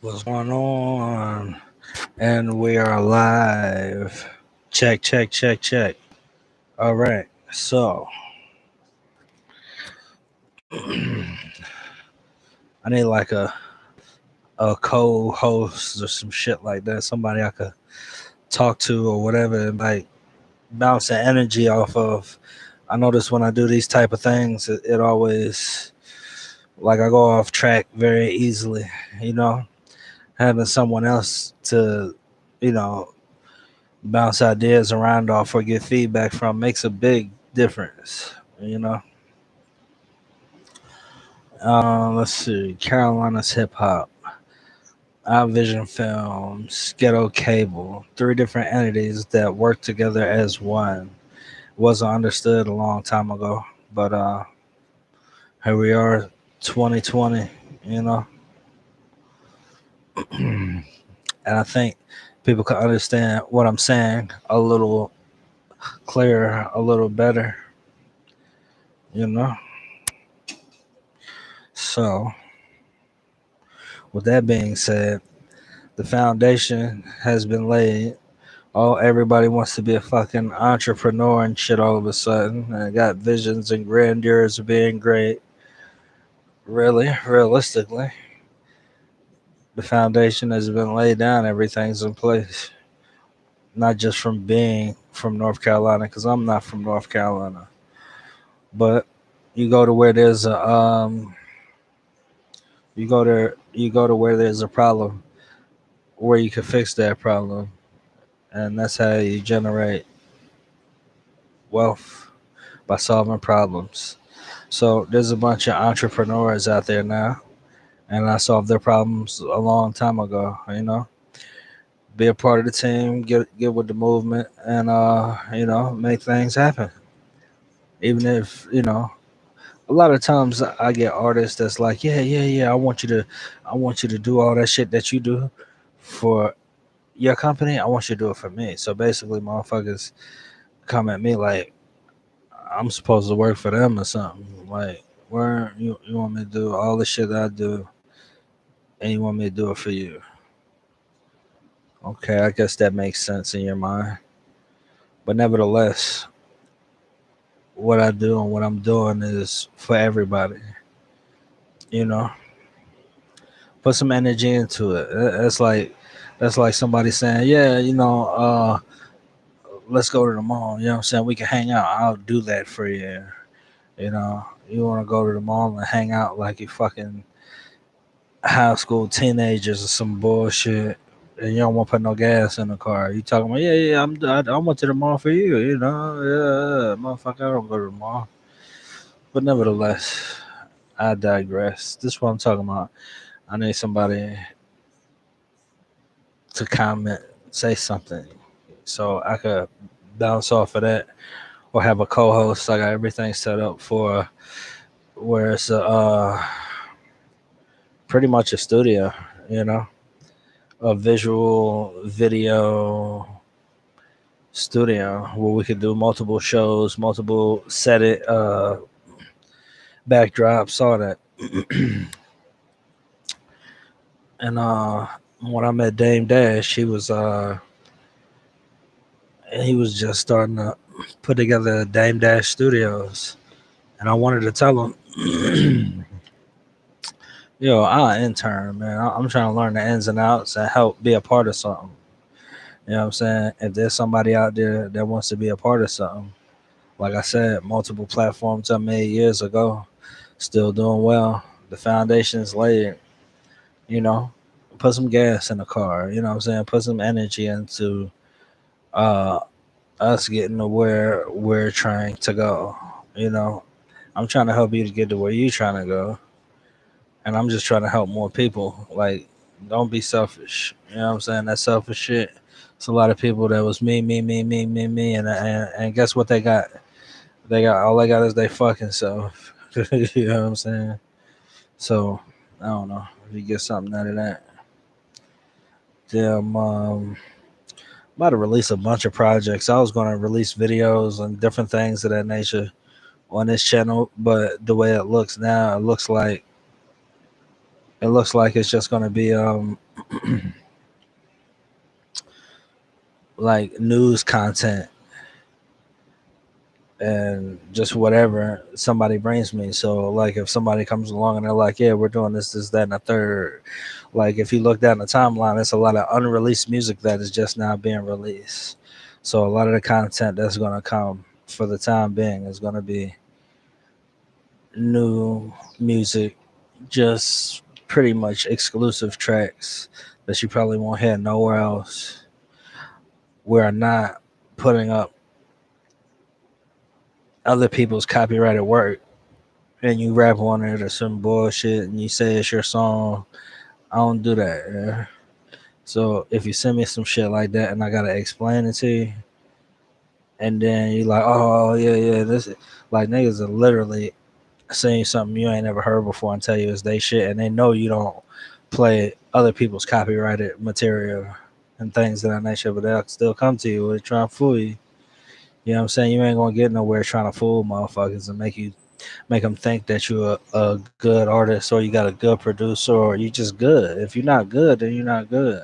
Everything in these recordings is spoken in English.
What's going on? And we are live. Check, check, check, check. All right. So, I need like a co-host or some shit like that. Somebody I could talk to or whatever, and like bounce the energy off of. I notice when I do these type of things, it always like I go off track very easily. You know, having someone else to, you know, bounce ideas around off or get feedback from makes a big difference. You know, let's see, Carolina's hip hop, Our Vision Films, Ghetto Cable, three different entities that work together as one. Wasn't understood a long time ago, but here we are, 2020. You know, and I think people can understand what I'm saying a little clearer, a little better. You know, so with that being said, the foundation has been laid. Oh, everybody wants to be a fucking entrepreneur and shit all of a sudden. And got visions and grandeurs of being great. Really, realistically, the foundation has been laid down. Everything's in place. Not just from being from North Carolina, because I'm not from North Carolina. But you go to where there's a you go to where there's a problem, where you can fix that problem, and that's how you generate wealth, by solving problems. So there's a bunch of entrepreneurs out there now, and I solved their problems a long time ago. You know, be a part of the team, get with the movement, and make things happen. Even if a lot of times I get artists that's like, yeah, yeah, yeah, I want you to do all that shit that you do for your company. I want you to do it for me. So basically, motherfuckers come at me like I'm supposed to work for them or something. Like, where you want me to do all the shit that I do, and you want me to do it for you? Okay, I guess that makes sense in your mind. But nevertheless, what I do and what I'm doing is for everybody. You know, put some energy into it. That's like somebody saying, yeah, let's go to the mall. You know what I'm saying? We can hang out. I'll do that for you. You know, you want to go to the mall and hang out like you fucking high school teenagers or some bullshit, and you don't want to put no gas in the car. You talking about, yeah, yeah, I went to the mall for you, yeah, motherfucker, I don't go to the mall. But nevertheless, I digress. This is what I'm talking about. I need somebody to comment, say something, so I could bounce off of that, or have a co-host. I got everything set up for where it's pretty much a studio, you know, a visual video studio where we could do multiple shows, multiple set it backdrops, all that. And when I met Dame Dash, he was just starting to put together Dame Dash Studios, and I wanted to tell him, yo, I intern, man. I'm trying to learn the ins and outs and help be a part of something. You know what I'm saying? If there's somebody out there that wants to be a part of something, like I said, multiple platforms I made years ago, still doing well. The foundation's laid, you know. Put some gas in the car, you know what I'm saying? Put some energy into uh us getting to where we're trying to go. You know, I'm trying to help you to get to where you're trying to go, and I'm just trying to help more people. Like, don't be selfish. You know what I'm saying? That selfish shit. It's a lot of people that was me, me, me, me, me, me, and guess what they got? They got all they got is they fucking self. You know what I'm saying? So I don't know if you get something out of that. Damn, about to release a bunch of projects. I was going to release videos and different things of that nature on this channel, but the way it looks now, it looks like It looks like it's just gonna be like news content and just whatever somebody brings me. So like if somebody comes along and they're like, yeah, we're doing this, that, and the third. Like if you look down the timeline, it's a lot of unreleased music that is just now being released. So a lot of the content that's gonna come for the time being is gonna be new music, just pretty much exclusive tracks that you probably won't hear nowhere else. We're not putting up other people's copyrighted work and you rap on it or some bullshit and you say it's your song. I don't do that. Yeah. So if you send me some shit like that and I gotta explain it to you, and then you like, oh yeah, this like niggas are literally saying something you ain't never heard before and tell you it's they shit, and they know you don't play other people's copyrighted material and things of that nature, but they'll still come to you with trying to fool you. You know what I'm saying? You ain't gonna get nowhere trying to fool motherfuckers and make them think that you're a good artist or you got a good producer or you just good. If you're not good, then you're not good.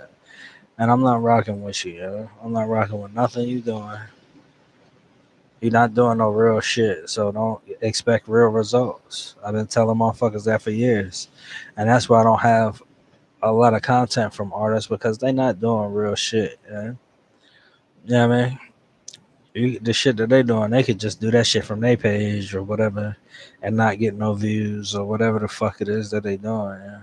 And I'm not rocking with you, yo. I'm not rocking with nothing you doing. You're not doing no real shit, so don't expect real results. I've been telling motherfuckers that for years, and that's why I don't have a lot of content from artists because they not doing real shit. You know what I mean? The shit that they doing, they could just do that shit from their page or whatever, and not get no views or whatever the fuck it is that they doing. Yeah.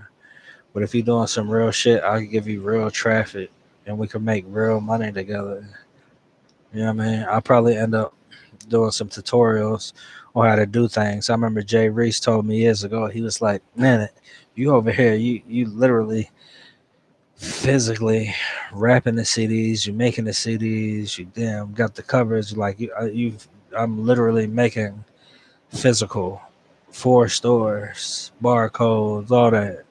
But if you doing some real shit, I can give you real traffic, and we can make real money together. You know what I mean? I'll probably end up doing some tutorials on how to do things. I remember Jay Reese told me years ago. He was like, "Man, you over here, you literally physically rapping the CDs, you making the CDs, you damn got the covers. Like I'm literally making physical 4 stores, barcodes, all that."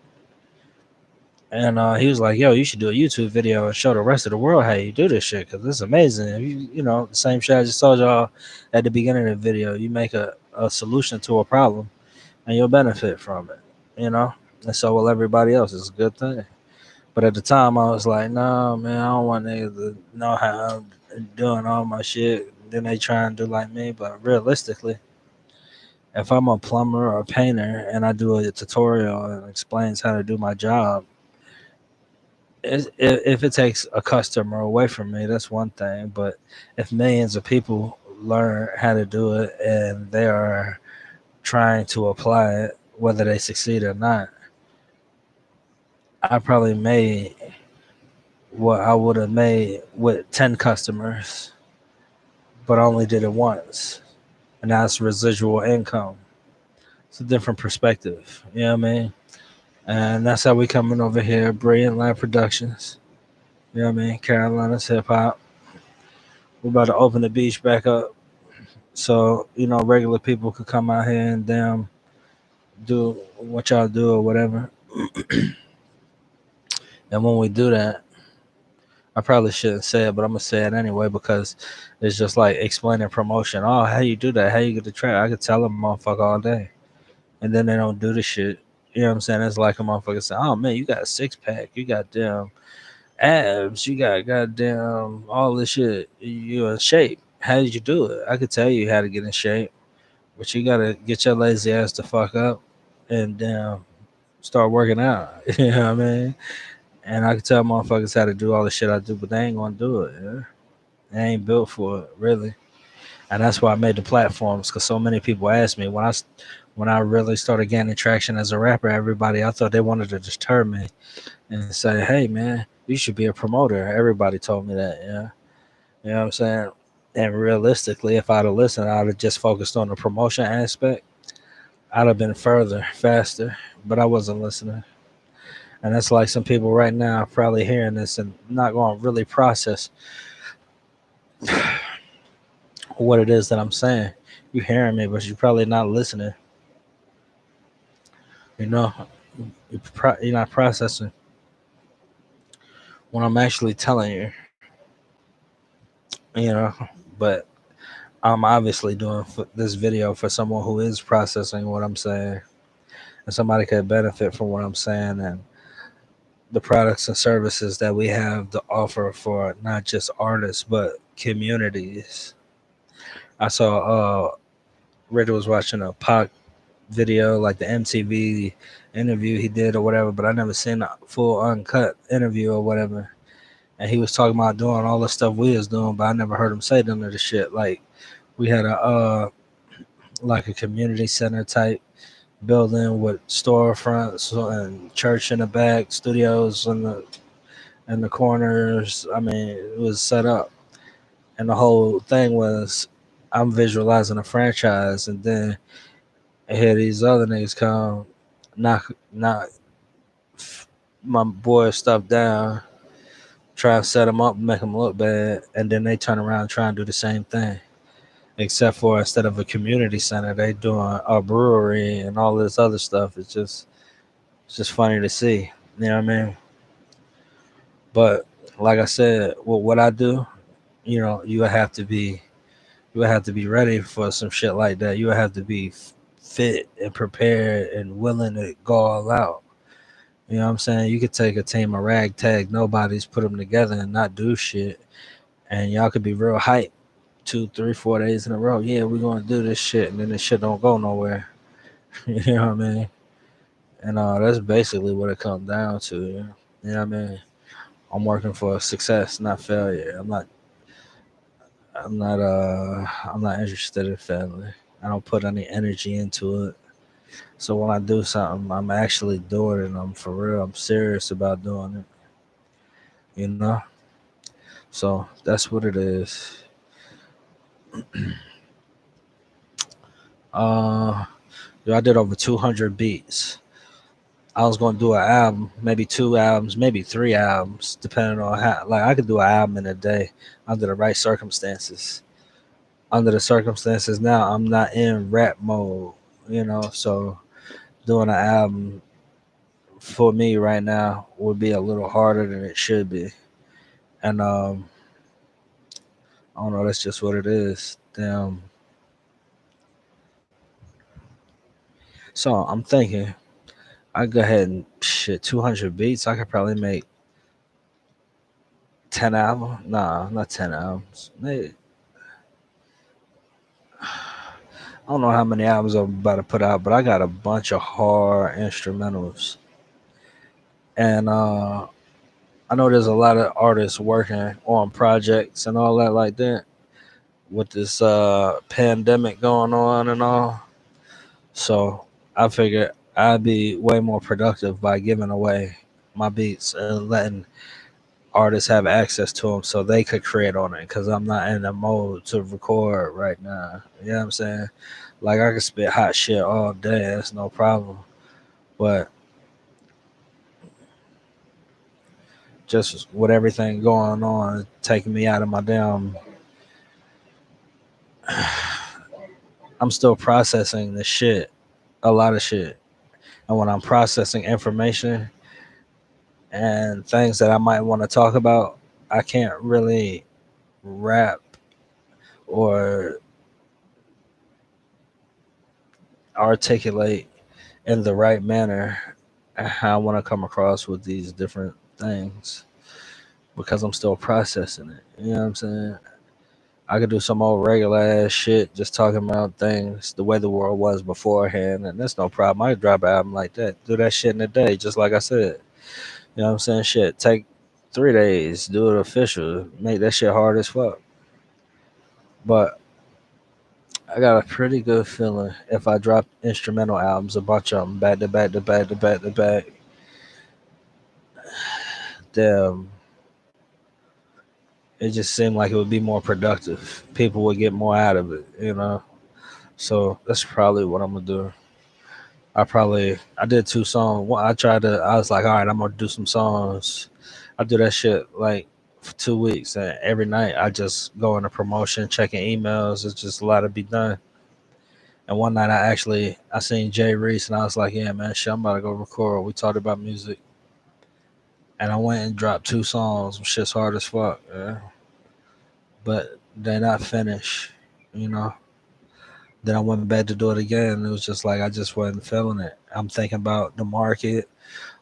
And he was like, "Yo, you should do a YouTube video and show the rest of the world how you do this shit because it's amazing. If you know, the same shit I just told y'all at the beginning of the video. You make a solution to a problem and you'll benefit from it, you know? And so will everybody else. It's a good thing." But at the time, I was like, "No, man, I don't want niggas to know how I'm doing all my shit. Then they try and do like me." But realistically, if I'm a plumber or a painter and I do a tutorial and explains how to do my job, if it takes a customer away from me, that's one thing. But if millions of people learn how to do it and they are trying to apply it, whether they succeed or not, I probably made what I would have made with 10 customers, but I only did it once. And that's residual income. It's a different perspective. You know what I mean? And that's how we coming over here, Brilliant Lab Productions. You know what I mean? Carolina's hip hop. We're about to open the beach back up so, you know, regular people could come out here and damn do what y'all do or whatever. And when we do that, I probably shouldn't say it, but I'm gonna say it anyway because it's just like explaining promotion. Oh, how you do that? How you get the track? I could tell them motherfucker all day, and then they don't do the shit. You know what I'm saying? It's like a motherfucker say, "Oh man, you got a 6 pack, you got damn abs, you got goddamn all this shit. You in shape. How did you do it?" I could tell you how to get in shape, but you gotta get your lazy ass to fuck up and damn start working out. You know what I mean? And I can tell motherfuckers how to do all the shit I do, but they ain't gonna do it. Yeah? They ain't built for it, really. And that's why I made the platforms because so many people asked me when I really started gaining traction as a rapper. Everybody I thought they wanted to deter me and say, "Hey man, you should be a promoter." Everybody told me that. Yeah, you know what I'm saying. And realistically, if I'd have listened, I'd have just focused on the promotion aspect. I'd have been further, faster. But I wasn't listening. And that's like some people right now probably hearing this and not going to really process what it is that I'm saying. You hearing me, but you're probably not listening. You know, you're not processing what I'm actually telling you. You know, but I'm obviously doing this video for someone who is processing what I'm saying, and somebody could benefit from what I'm saying and the products and services that we have to offer for not just artists but communities. I saw Ritter was watching a Pac video, like the MTV interview he did or whatever, but I never seen a full uncut interview or whatever. And he was talking about doing all the stuff we was doing, but I never heard him say none of the shit. Like we had a like a community center type building with storefronts and church in the back, studios in the corners. I mean, it was set up, and the whole thing was I'm visualizing a franchise, and then here these other niggas come knock my boy stuff down, try to set him up, make him look bad, and then they turn around and try and do the same thing. Except for instead of a community center, they doing a brewery and all this other stuff. It's just funny to see. You know what I mean? But like I said, what I do, you would have to be ready for some shit like that. You would have to be fit and prepared and willing to go all out. You know what I'm saying? You could take a team of ragtag nobodies, put them together, and not do shit, and y'all could be real hype 2, 3, 4 days in a row. Yeah, we're gonna do this shit, and then this shit don't go nowhere. You know what I mean? And that's basically what it comes down to. You know what I mean? I'm working for success, not failure. I'm not interested in failure. I don't put any energy into it. So when I do something, I'm actually doing it. And I'm for real. I'm serious about doing it. You know. So that's what it is. Uh, Yo, I did over 200 beats. I was gonna do an album, maybe 2 albums, maybe 3 albums, depending on how. Like I could do an album in a day under the right circumstances. Under the circumstances now, I'm not in rap mode. So doing an album for me right now would be a little harder than it should be. And I don't know. That's just what it is. Damn. So I'm thinking I go ahead and shit 200 beats. I could probably make 10 albums. Nah, not 10 albums. Maybe, I don't know how many albums I'm about to put out, but I got a bunch of hard instrumentals, and I know there's a lot of artists working on projects and all that like that with this pandemic going on and all. So I figured I'd be way more productive by giving away my beats and letting artists have access to them so they could create on it because I'm not in the mode to record right now. You know what I'm saying? Like I can spit hot shit all day, that's no problem. But just with everything going on, taking me out of my damn, I'm still processing the shit, a lot of shit. And when I'm processing information and things that I might want to talk about, I can't really rap or articulate in the right manner how I want to come across with these different things because I'm still processing it. You know what I'm saying? I could do some old regular ass shit, just talking about things the way the world was beforehand, and that's no problem. I could drop an album like that, do that shit in a day, just like I said. You know what I'm saying? Shit, take 3 days, do it official, make that shit hard as fuck. But I got a pretty good feeling if I drop instrumental albums, a bunch of them back to back to back to back to back, damn, it just seemed like it would be more productive. People would get more out of it. So that's probably what I'm gonna do. I did 2 songs. I was like, all right, I'm gonna do some songs. I do that shit like for 2 weeks, and every night I just go into promotion, checking emails. It's just a lot to be done. And one night I seen Jay Reese, and I was like, yeah, man, shit, I'm about to go record. We talked about music, and I went and dropped 2 songs. Shit's hard as fuck, yeah. But they're not finished, you know. Then I went back to do it again. It was just like I just wasn't feeling it. I'm thinking about the market.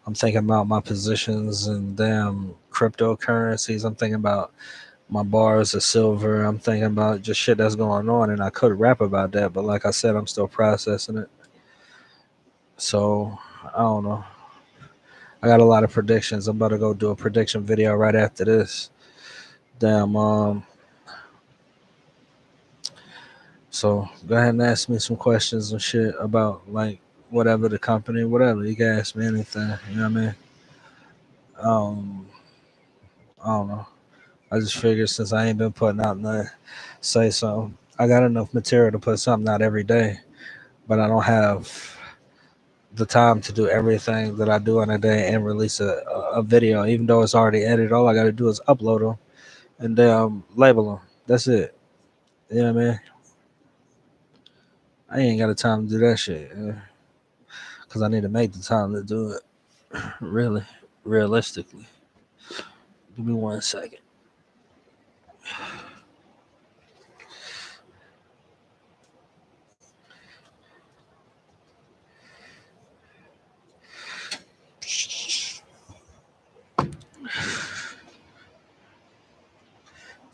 I'm thinking about my positions and damn cryptocurrencies. I'm thinking about my bars of silver. I'm thinking about just shit that's going on, and I could rap about that, but like I said, I'm still processing it. So I don't know. I got a lot of predictions. I'm about to go do a prediction video right after this. Damn. So go ahead and ask me some questions and shit about like whatever the company, whatever. You can ask me anything. You know what I mean? Um, I don't know. I just figured since I ain't been putting out nothing, say something. I got enough material to put something out every day, but I don't have the time to do everything that I do in a day and release a video. Even though it's already edited, all I got to do is upload them and then label them. That's it. You know what I mean? I ain't got the time to do that shit because I need to make the time to do it. Really, realistically. Give me 1 second.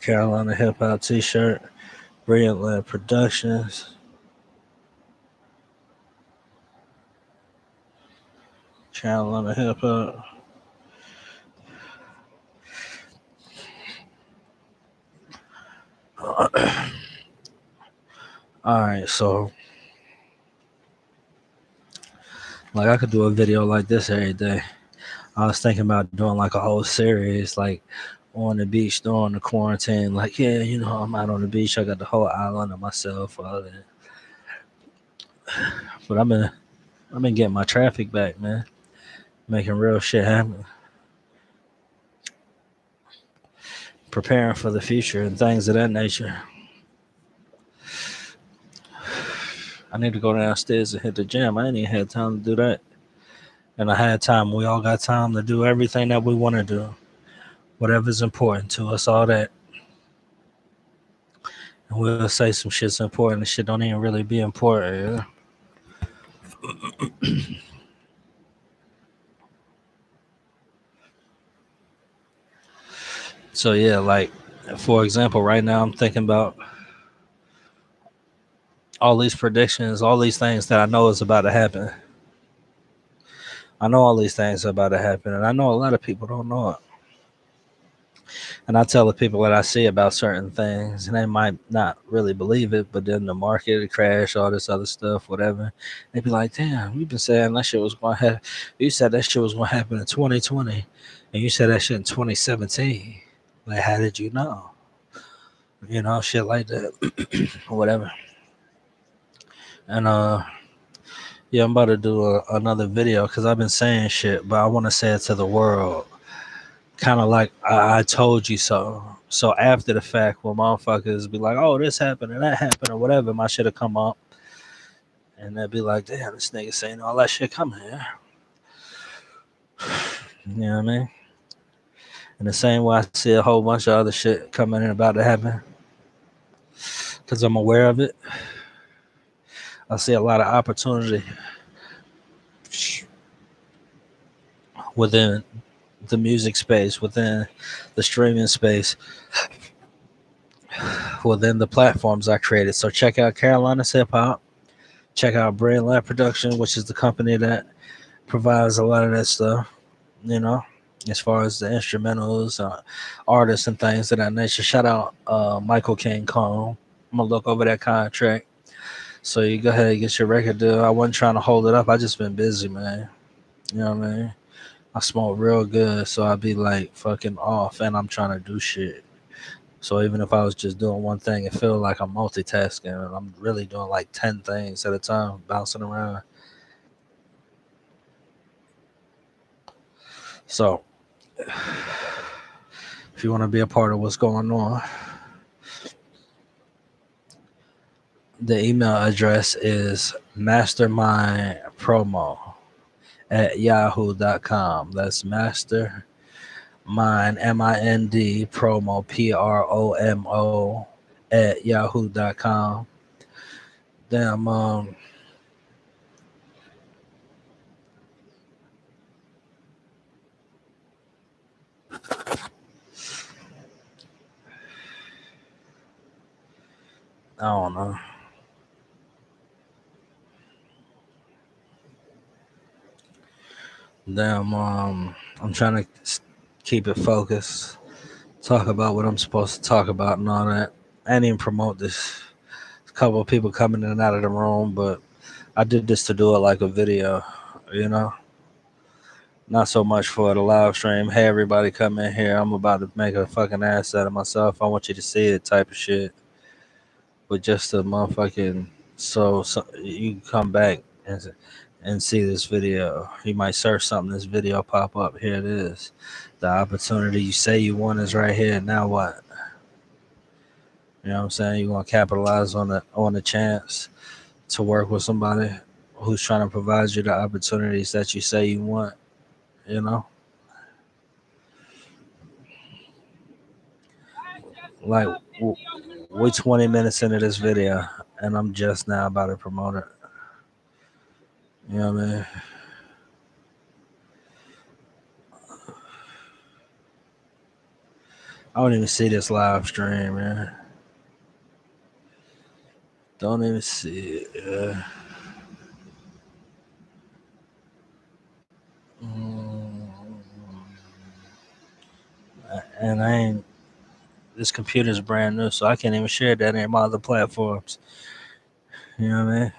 Carolina Hip Hop T-shirt, Brilliant Lab Productions, Carolina Hip Hop. All right, so like I could do a video like this every day. I was thinking about doing like a whole series, like on the beach during the quarantine. Like, yeah, you know, I'm out on the beach. I got the whole island to myself. All that. But I've been getting my traffic back, man. Making real shit happen. Preparing for the future and things of that nature. I need to go downstairs and hit the gym. I ain't even had time to do that. And I had time. We all got time to do everything that we want to do. Whatever's important to us, all that. And we'll say some shit's important and shit don't even really be important. Yeah? So yeah, like for example, right now I'm thinking about all these predictions, all these things that I know is about to happen. I know all these things are about to happen, and I know a lot of people don't know it. And I tell the people that I see about certain things, and they might not really believe it, but then the market would crash, all this other stuff, whatever. They'd be like, "Damn, you've been saying that shit was going to happen. You said that shit was going to happen in 2020, and you said that shit in 2017. Like, how did you know? You know, shit like that, whatever." And yeah, I'm about to do another video because I've been saying shit, but I want to say it to the world, kind of like I told you so. So after the fact, when motherfuckers be like, "Oh, this happened and that happened" or whatever, my shit'll come up, and they'll be like, "Damn, this nigga saying all that shit coming here." You know what I mean? In the same way, I see a whole bunch of other shit coming in about to happen because I'm aware of it. I see a lot of opportunity within the music space, within the streaming space, within the platforms I created. So check out Carolina's Hip Hop. Check out Brain Lab Production, which is the company that provides a lot of that stuff, you know, as far as the instrumentals, artists, and things of that nature. Shout out Michael King Kong. I'm going to look over that contract. So you go ahead and get your record deal. I wasn't trying to hold it up. I just been busy, man. You know what I mean? I smoke real good, so I be like fucking off, and I'm trying to do shit. So even if I was just doing one thing, it feel like I'm multitasking, and I'm really doing like 10 things at a time, bouncing around. So if you want to be a part of what's going on, the email address is mastermindpromo@yahoo.com. That's master mind mind promo promo at yahoo.com. Damn. I don't know. Damn. I'm trying to keep it focused. Talk about what I'm supposed to talk about and all that. I didn't even promote this. A couple of people coming in and out of the room, but I did this to do it like a video, you know? Not so much for the live stream. Hey, everybody, come in here. I'm about to make a fucking ass out of myself. I want you to see it type of shit. But just a motherfucking, so you can come back and see this video. You might search something, this video pop up. Here it is. The opportunity you say you want is right here. Now what? You know what I'm saying? You're gonna capitalize on the chance to work with somebody who's trying to provide you the opportunities that you say you want. You know, like we're 20 minutes into this video, and I'm just now about to promote it. You know what I mean? I don't even see this live stream, man. Don't even see it. And I ain't. This computer's brand new, so I can't even share that in my other platforms. You know what I mean?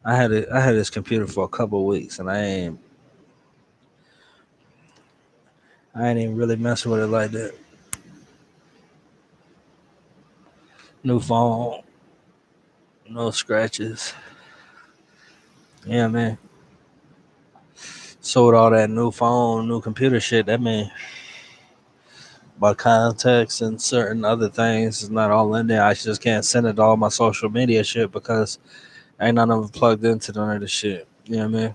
I had this computer for a couple of weeks, and I ain't even really messing with it like that. New phone, no scratches. Yeah, man. So with all that new phone, new computer shit, that mean my contacts and certain other things is not all in there. I just can't send it to all my social media shit because ain't none of them plugged into none of the shit. You know what I mean?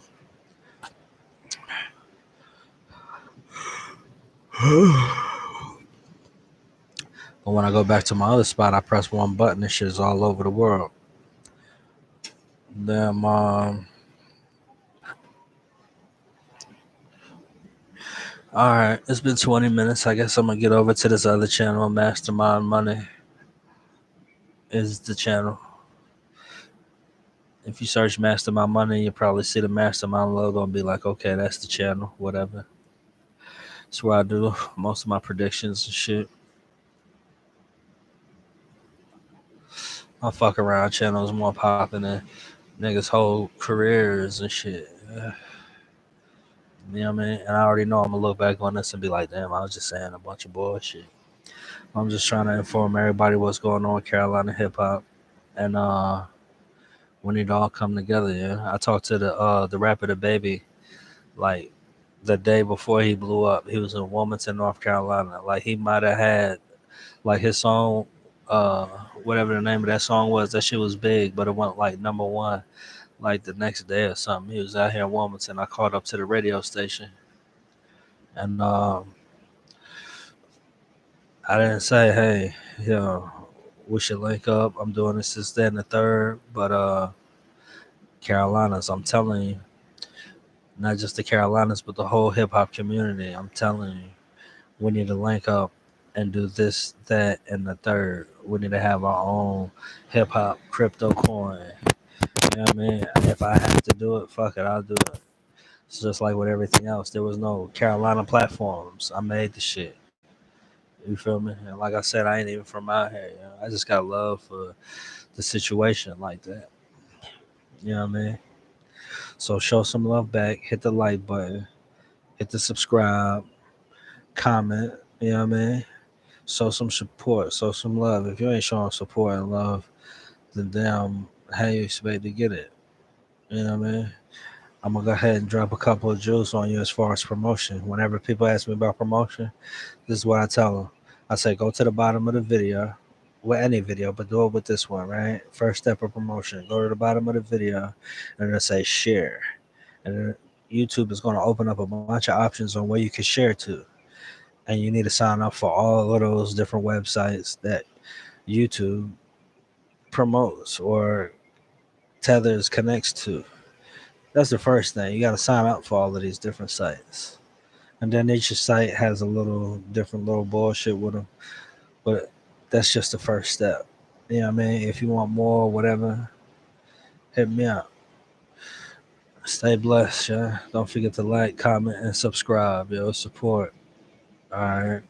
But when I go back to my other spot, I press one button, this shit is all over the world. Damn, alright, it's been 20 minutes. I guess I'm gonna get over to this other channel, Mastermind Money is the channel. If you search Mastermind Money, you'll probably see the Mastermind logo and be like, okay, that's the channel, whatever. That's where I do most of my predictions and shit. My fuck around channel is more popping than niggas' whole careers and shit. You know what I mean? And I already know I'm gonna look back on this and be like, damn, I was just saying a bunch of bullshit. I'm just trying to inform everybody what's going on with Carolina hip hop. And we need to all come together, yeah. I talked to the rapper The Baby like the day before he blew up. He was in Wilmington, North Carolina. Like he might have had like his song, uh, whatever the name of that song was, that shit was big, but it went like number one like the next day or something. He was out here in Wilmington. I called up to the radio station and I didn't say, hey, we should link up. I'm doing this, that, and the third. But Carolinas, I'm telling you, not just the Carolinas, but the whole hip hop community. I'm telling you, we need to link up and do this, that, and the third. We need to have our own hip hop crypto coin. You know what I mean? If I have to do it, fuck it, I'll do it. It's just like with everything else. There was no Carolina platforms. I made the shit. You feel me? And like I said, I ain't even from out here. You know? I just got love for the situation like that. You know what I mean? So show some love back. Hit the like button. Hit the subscribe. Comment. You know what I mean? Show some support. Show some love. If you ain't showing support and love, then damn, how you expect to get it? You know what I mean? I'm gonna go ahead and drop a couple of jewels on you as far as promotion. Whenever people ask me about promotion, this is what I tell them. I say, go to the bottom of the video, with any video, but do it with this one, right? First step of promotion. Go to the bottom of the video, and it'll say share. And then YouTube is going to open up a bunch of options on where you can share to. And you need to sign up for all of those different websites that YouTube promotes or tethers connects to. That's the first thing. You got to sign up for all of these different sites, and then each site has a little different little bullshit with them. But that's just the first step. You know what I mean? If you want more, whatever, hit me up. Stay blessed, yeah. Don't forget to like, comment, and subscribe, yo. Support. All right.